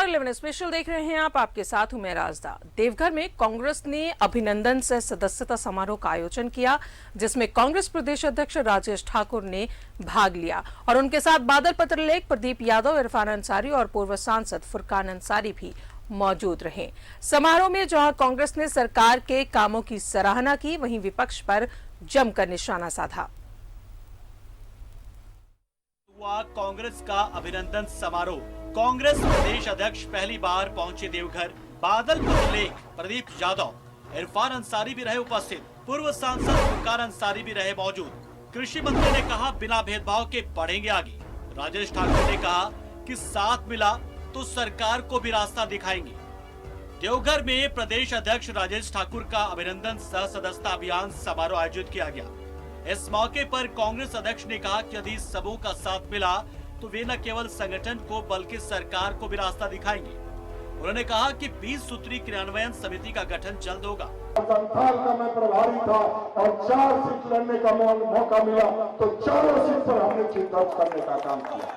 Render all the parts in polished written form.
नमस्कार, 11 स्पेशल देख रहे हैं आप। आपके साथ हूं मैं राजदा। देवघर में कांग्रेस ने अभिनंदन से सदस्यता समारोह का आयोजन किया, जिसमें कांग्रेस प्रदेश अध्यक्ष राजेश ठाकुर ने भाग लिया और उनके साथ बादल पत्रलेख, प्रदीप यादव, इरफान अंसारी और पूर्व सांसद फुरकान अंसारी भी मौजूद रहे। समारोह में जहां कांग्रेस ने सरकार के कामों की सराहना की, वहीं विपक्ष पर जमकर निशाना साधा। हुआ कांग्रेस का अभिनंदन समारोह। कांग्रेस प्रदेश अध्यक्ष पहली बार पहुंचे देवघर। बादल पत्रलेख, प्रदीप यादव, इरफान अंसारी भी रहे उपस्थित। पूर्व सांसद फुरकान अंसारी भी रहे मौजूद। कृषि मंत्री ने कहा, बिना भेदभाव के बढ़ेंगे आगे। राजेश ठाकुर ने कहा कि साथ मिला तो सरकार को भी रास्ता दिखाएंगे। देवघर में प्रदेश अध्यक्ष राजेश ठाकुर का अभिनंदन सह सदस्यता अभियान समारोह आयोजित किया गया। इस मौके पर कांग्रेस अध्यक्ष ने कहा कि यदि सबों का साथ मिला तो वे न केवल संगठन को बल्कि सरकार को भी रास्ता दिखाएंगे। उन्होंने कहा कि 20 सूत्री क्रियान्वयन समिति का गठन जल्द होगा। संथाल का मैं प्रभारी था और 4 सीट लड़ने का मौका मिला तो चारों सीट पर हमने जीत दर्ज करने का काम किया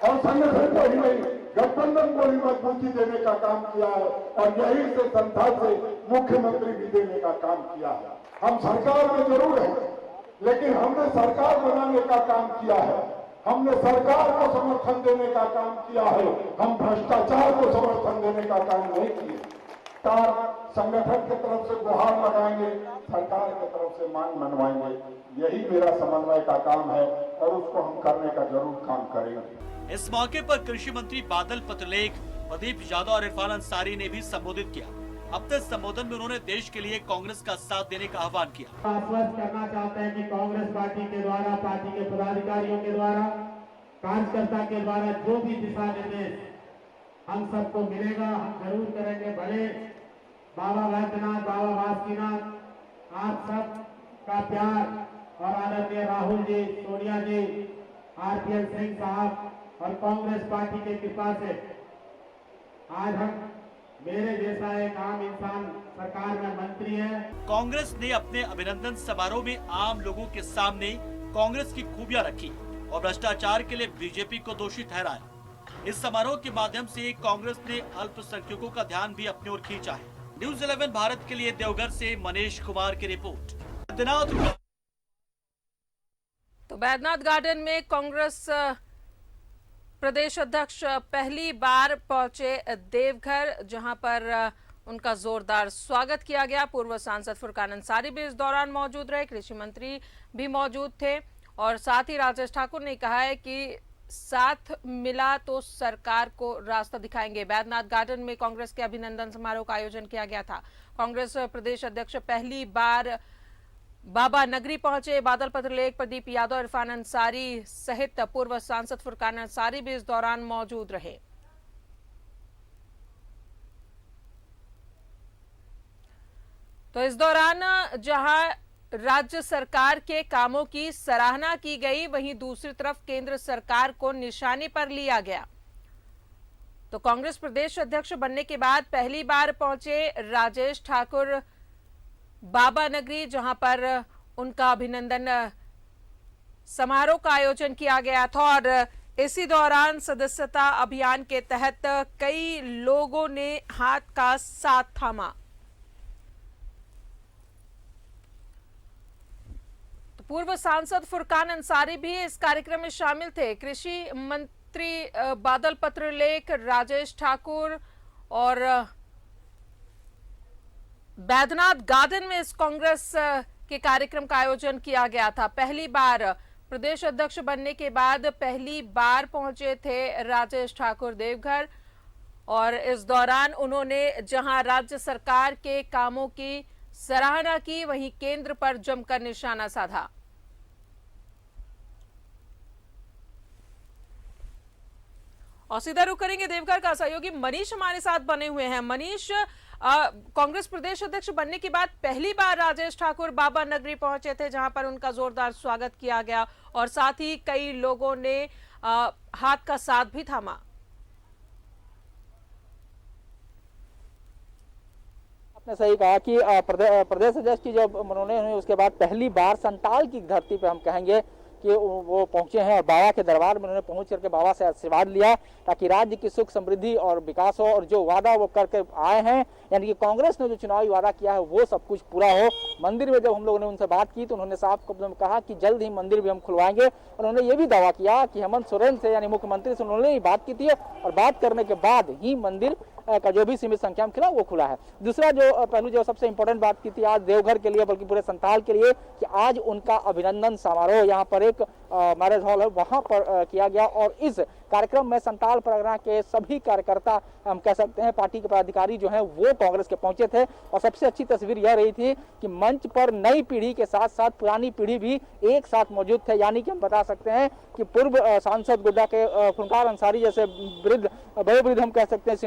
और संगठन को ही नहीं, गठबंधन को भी मजबूती देने का काम किया है और यही से संथाल से मुख्यमंत्री भी देने का काम किया है। हम सरकार में जरूर हैं, लेकिन हमने सरकार बनाने का काम किया है, हमने सरकार को समर्थन देने का काम किया है, हम भ्रष्टाचार को समर्थन देने का काम नहीं किए। तार संगठन की तरफ से गुहार लगाएंगे, सरकार की तरफ से मांग मनवाएंगे। यही मेरा समन्वय का काम है और उसको हम करने का जरूर काम करेंगे। इस मौके पर कृषि मंत्री बादल पत्रलेख, प्रदीप यादव और इरफान अंसारी ने भी संबोधित किया। अपने संबोधन में उन्होंने देश के लिए कांग्रेस का साथ देने का आह्वान किया। आश्वस्त करना चाहते हैं कि कांग्रेस पार्टी के द्वारा, पार्टी के पदाधिकारियों के द्वारा, कार्यकर्ता के द्वारा जो भी दिशा निर्देश हम सबको मिलेगा, हम जरूर करेंगे। भले बाबा वैद्यनाथ, बाबा बासुकीनाथ, आप सब का प्यार और आदरणीय राहुल जी, सोनिया जी, आरपीएल सिंह साहब और कांग्रेस पार्टी की कृपा से आज हम, मेरे जैसा एक आम इंसान सरकार में मंत्री है। कांग्रेस ने अपने अभिनंदन समारोह में आम लोगों के सामने कांग्रेस की खूबियां रखी और भ्रष्टाचार के लिए बीजेपी को दोषी ठहराया। इस समारोह के माध्यम से कांग्रेस ने अल्पसंख्यकों का ध्यान भी अपनी ओर खींचा है। न्यूज़ 11 भारत के लिए देवघर से मनीष कुमार की रिपोर्ट। तो बैद्यनाथ गार्डन में कांग्रेस प्रदेश अध्यक्ष पहली बार पहुंचे देवघर, जहां पर उनका जोरदार स्वागत किया गया। पूर्व सांसद फुरकान अंसारी भी इस दौरान मौजूद रहे, कृषि मंत्री भी मौजूद थे और साथ ही राजेश ठाकुर ने कहा है कि साथ मिला तो सरकार को रास्ता दिखाएंगे। बैद्यनाथ गार्डन में कांग्रेस के अभिनंदन समारोह का आयोजन किया गया था। कांग्रेस प्रदेश अध्यक्ष पहली बार बाबा नगरी पहुंचे। बादल पत्रलेख, प्रदीप यादव, इरफान अंसारी सहित पूर्व सांसद फुरकान अंसारी भी इस दौरान मौजूद रहे। तो इस दौरान जहां राज्य सरकार के कामों की सराहना की गई, वहीं दूसरी तरफ केंद्र सरकार को निशाने पर लिया गया। तो कांग्रेस प्रदेश अध्यक्ष बनने के बाद पहली बार पहुंचे राजेश ठाकुर बाबा नगरी, जहां पर उनका अभिनंदन समारोह का आयोजन किया गया था और इसी दौरान सदस्यता अभियान के तहत कई लोगों ने हाथ का साथ थामा। तो पूर्व सांसद फुरकान अंसारी भी इस कार्यक्रम में शामिल थे। कृषि मंत्री बादल पत्रलेख, राजेश ठाकुर और बैद्यनाथ गार्डन में इस कांग्रेस के कार्यक्रम का आयोजन किया गया था। पहली बार प्रदेश अध्यक्ष बनने के बाद पहली बार पहुंचे थे राजेश ठाकुर देवघर और इस दौरान उन्होंने जहां राज्य सरकार के कामों की सराहना की, वहीं केंद्र पर जमकर निशाना साधा। और सीधा रुख करेंगे देवघर का। सहयोगी मनीष हमारे साथ बने हुए हैं। मनीष, कांग्रेस प्रदेश अध्यक्ष बनने के बाद पहली बार राजेश ठाकुर बाबा नगरी पहुंचे थे, जहां पर उनका जोरदार स्वागत किया गया और साथ ही कई लोगों ने हाथ का साथ भी थामा। आपने सही कहा कि प्रदेश अध्यक्ष की जब मनोनयन हुई उसके बाद पहली बार संताल की धरती पे हम कहेंगे कि वो पहुंचे हैं और बाबा के दरबार में उन्होंने पहुंच करके बाबा से आशीर्वाद लिया ताकि राज्य की सुख समृद्धि और विकास हो, और जो वादा वो करके आए हैं, यानी कि कांग्रेस ने जो चुनावी वादा किया है वो सब कुछ पूरा हो। मंदिर में जब हम लोगों ने उनसे बात की तो उन्होंने साफ शब्दों में कहा कि जल्द ही मंदिर भी हम खुलवाएंगे, और उन्होंने ये भी दावा किया कि हेमंत सोरेन से यानी मुख्यमंत्री से उन्होंने ही बात की थी और बात करने के बाद ही मंदिर का जो भी सीमित संख्या में खुला वो खुला है। दूसरा जो पहलू जो सबसे इंपॉर्टेंट बात की थी आज देवघर के लिए बल्कि पूरे संथाल के लिए कि आज उनका अभिनंदन समारोह यहाँ पर एक मैरिज हॉल है वहां पर किया गया, और इस कार्यक्रम में संथाल परगना के सभी कार्यकर्ता हम कह सकते हैं पार्टी के पदाधिकारी जो हैं वो कांग्रेस के पहुंचे थे। और सबसे अच्छी तस्वीर यह रही थी कि मंच पर नई पीढ़ी के साथ साथ पुरानी पीढ़ी भी एक साथ मौजूद थे, यानी कि हम बता सकते हैं कि पूर्व सांसद गोड्डा के फुनकार अंसारी जैसे बड़े वृद्ध हम कह सकते हैं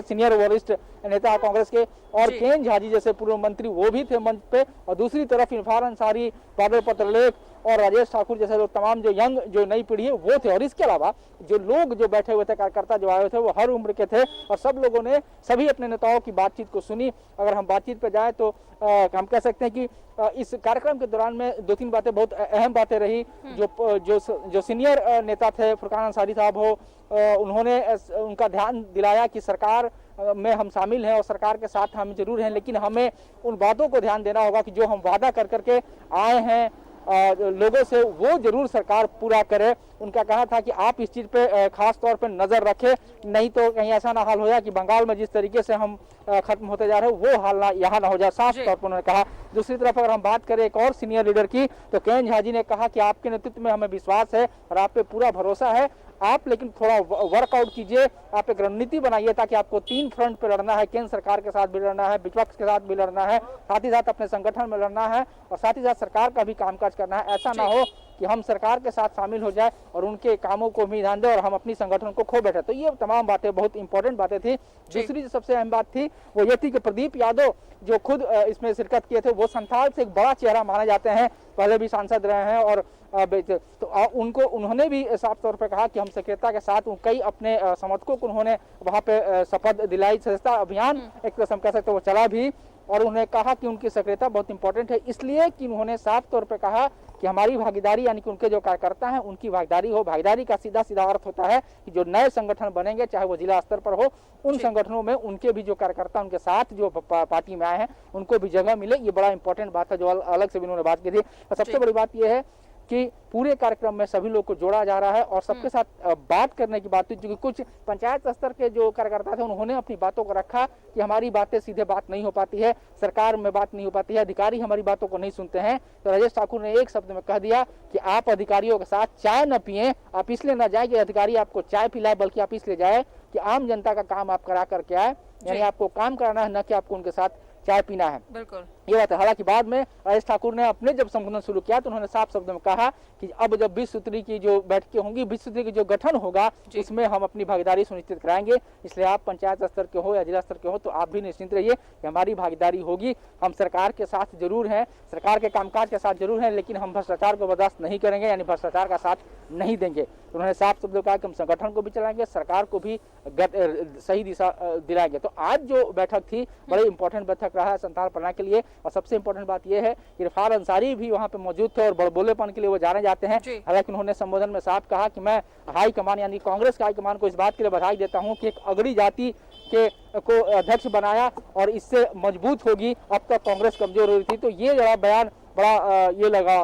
सीनियर वरिष्ठ नेता कांग्रेस के, और केन झाजी जैसे पूर्व मंत्री वो भी थे मंच पे, और दूसरी तरफ इरफान अंसारी, बादल पत्रलेख और राजेश ठाकुर जैसे लोग तमाम जो यंग जो नई पीढ़ी है वो थे। और इसके अलावा जो लोग जो बैठे हुए थे कार्यकर्ता जो आए हुए थे वो हर उम्र के थे, और सब लोगों ने सभी अपने नेताओं की बातचीत को सुनी। अगर हम बातचीत पे जाए तो हम कह सकते हैं कि इस कार्यक्रम के दौरान में 2-3 बातें बहुत अहम बातें रही। जो सीनियर नेता थे फुरकान अंसारी साहब हो, उन्होंने उनका ध्यान दिलाया कि सरकार में हम शामिल हैं और सरकार के साथ हम जरूर हैं, लेकिन हमें उन बातों को ध्यान देना होगा कि जो हम वादा कर करके आए हैं लोगों से वो जरूर सरकार पूरा करे। उनका कहना था कि आप इस चीज पे खास तौर पे नजर रखें, नहीं तो कहीं ऐसा ना हाल हो जाए कि बंगाल में जिस तरीके से हम खत्म होते जा रहे हैं वो हाल ना यहाँ ना हो जाए, साफ तौर पर उन्होंने कहा। दूसरी तरफ अगर हम बात करें एक और सीनियर लीडर की तो केन झाजी ने कहा कि आपके नेतृत्व में हमें विश्वास है और आप पे पूरा भरोसा है, आप लेकिन थोड़ा वर्कआउट कीजिए, आप एक रणनीति बनाइए ताकि आपको 3 फ्रंट पे लड़ना है, केंद्र सरकार के साथ भी लड़ना है, विपक्ष के साथ भी लड़ना है, साथ ही साथ अपने संगठन में लड़ना है और साथ ही साथ सरकार का भी कामकाज करना है। ऐसा ना हो कि हम सरकार के साथ शामिल हो जाए और उनके कामों को भी ध्यान दें और हम अपनी संगठन को खो बैठे। तो ये तमाम बातें बहुत इंपॉर्टेंट बातें थी। दूसरी जो सबसे अहम बात थी वो ये थी कि प्रदीप यादव जो खुद इसमें शिरकत किए थे वो संथाल से एक बड़ा चेहरा माने जाते हैं, पहले भी सांसद रहे हैं, और तो उन्होंने भी साफ तौर पर कहा कि हम सक्रियता के साथ कई अपने समर्थकों को उन्होंने वहां पे शपथ दिलाई। सदस्यता अभियान एक तरह से हम कह सकते हैं वो चला भी, और उन्होंने कहा कि उनकी सक्रियता बहुत इंपॉर्टेंट है, इसलिए कि उन्होंने साफ तौर पे कहा कि हमारी भागीदारी यानी कि उनके जो कार्यकर्ता हैं उनकी भागीदारी हो। भागीदारी का सीधा सीधा अर्थ होता है कि जो नए संगठन बनेंगे चाहे वो जिला स्तर पर हो, उन संगठनों में उनके भी जो कार्यकर्ता उनके साथ जो पार्टी में आए हैं उनको भी जगह मिले। ये बड़ा इंपॉर्टेंट बात है जो अलग से भी उन्होंने बात की थी। और सबसे बड़ी बात यह है कि पूरे कार्यक्रम में सभी लोग को जोड़ा जा रहा है और सबके साथ बात करने की बात हुई, क्योंकि कुछ पंचायत स्तर के जो कार्यकर्ता थे उन्होंने अपनी बातों को रखा कि हमारी बातें सीधे बात नहीं हो पाती है, सरकार में बात नहीं हो पाती है, अधिकारी हमारी बातों को नहीं सुनते हैं। तो राजेश ठाकुर ने एक शब्द में कह दिया कि आप अधिकारियों के साथ चाय न पिए, आप इसलिए न जाए कि अधिकारी आपको चाय पिलाए, बल्कि आप इसलिए जाए कि आम जनता का काम आप करा करके आए, यानी आपको काम कराना है, न कि आपको उनके साथ चाय पीना है। बिल्कुल ये बात है। हालांकि बाद में राजेश ठाकुर ने अपने जब संबोधन शुरू किया तो उन्होंने साफ शब्द में कहा कि अब जब 20 सूत्री की जो बैठकें होंगी, 20 सूत्री की जो गठन होगा उसमें हम अपनी भागीदारी सुनिश्चित कराएंगे, इसलिए आप पंचायत स्तर के हो या जिला स्तर के हो तो आप भी निश्चिंत रहिए कि हमारी भागीदारी होगी। हम सरकार के साथ जरूर हैं, सरकार के कामकाज के साथ जरूर हैं, लेकिन हम भ्रष्टाचार को बर्दाश्त नहीं करेंगे, यानी भ्रष्टाचार का साथ नहीं देंगे। उन्होंने साफ शब्दों कहा कि हम संगठन को भी चलाएंगे, सरकार को भी सही दिशा दिलाएंगे। तो आज जो बैठक थी बड़ी इंपॉर्टेंट बैठक रहा है संथाल परगना के लिए, और सबसे इंपॉर्टेंट बात यह है कि इरफान अंसारी भी वहां पे मौजूद थे और बड़बोलेपन के लिए वो जाने जाते हैं। हालांकि उन्होंने संबोधन में साफ कहा कि मैं हाईकमान यानी कांग्रेस के हाईकमान को इस बात के लिए बधाई देता हूं कि एक अगड़ी जाति को अध्यक्ष बनाया और इससे मजबूत होगी, अब तक कांग्रेस कमजोर हो रही थी। तो ये जरा बयान बड़ा ये लगा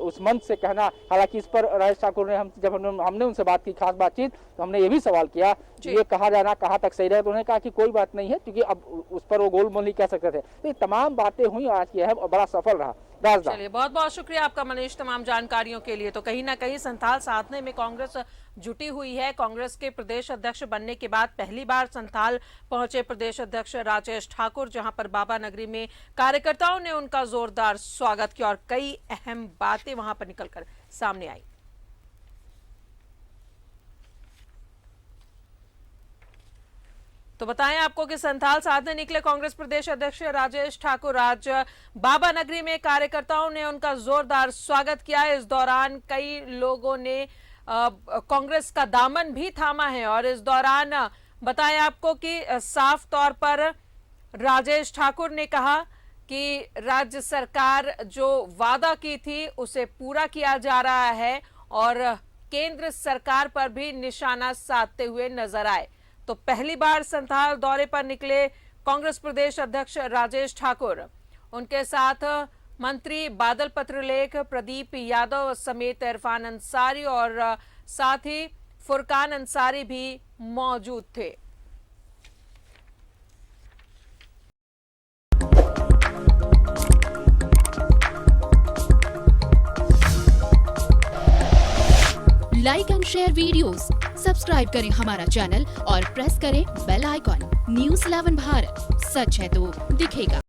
उस मंच से कहना। हालांकि इस पर राजेश ठाकुर ने जब हमने उनसे बात की खास बातचीत तो हमने ये भी सवाल किया कि ये कहा जाना कहाँ तक सही रहे, तो उन्होंने कहा कि कोई बात नहीं है, क्योंकि अब उस पर वो गोलमोल नहीं कह सकते थे। तो ये तमाम बातें हुई, आज की है बड़ा सफल रहा। चलिए बहुत बहुत शुक्रिया आपका मनीष तमाम जानकारियों के लिए। तो कहीं ना कहीं संथाल साधने में कांग्रेस जुटी हुई है। कांग्रेस के प्रदेश अध्यक्ष बनने के बाद पहली बार संथाल पहुंचे प्रदेश अध्यक्ष राजेश ठाकुर, जहां पर बाबा नगरी में कार्यकर्ताओं ने उनका जोरदार स्वागत किया और कई अहम बातें वहां पर निकलकर सामने आई। तो बताएं आपको कि संथाल साधने निकले कांग्रेस प्रदेश अध्यक्ष राजेश ठाकुर। आज बाबा नगरी में कार्यकर्ताओं ने उनका जोरदार स्वागत किया। इस दौरान कई लोगों ने कांग्रेस का दामन भी थामा है और इस दौरान बताएं आपको कि साफ तौर पर राजेश ठाकुर ने कहा कि राज्य सरकार जो वादा की थी उसे पूरा किया जा रहा है और केंद्र सरकार पर भी निशाना साधते हुए नजर आए। तो पहली बार संथाल दौरे पर निकले कांग्रेस प्रदेश अध्यक्ष राजेश ठाकुर, उनके साथ मंत्री बादल पत्रलेख, प्रदीप यादव समेत इरफान अंसारी और साथ ही फुरकान अंसारी भी मौजूद थे। Like and share videos, subscribe करें हमारा चैनल और प्रेस करें बेल आइकॉन। न्यूज़ 11 भारत, सच है तो दिखेगा।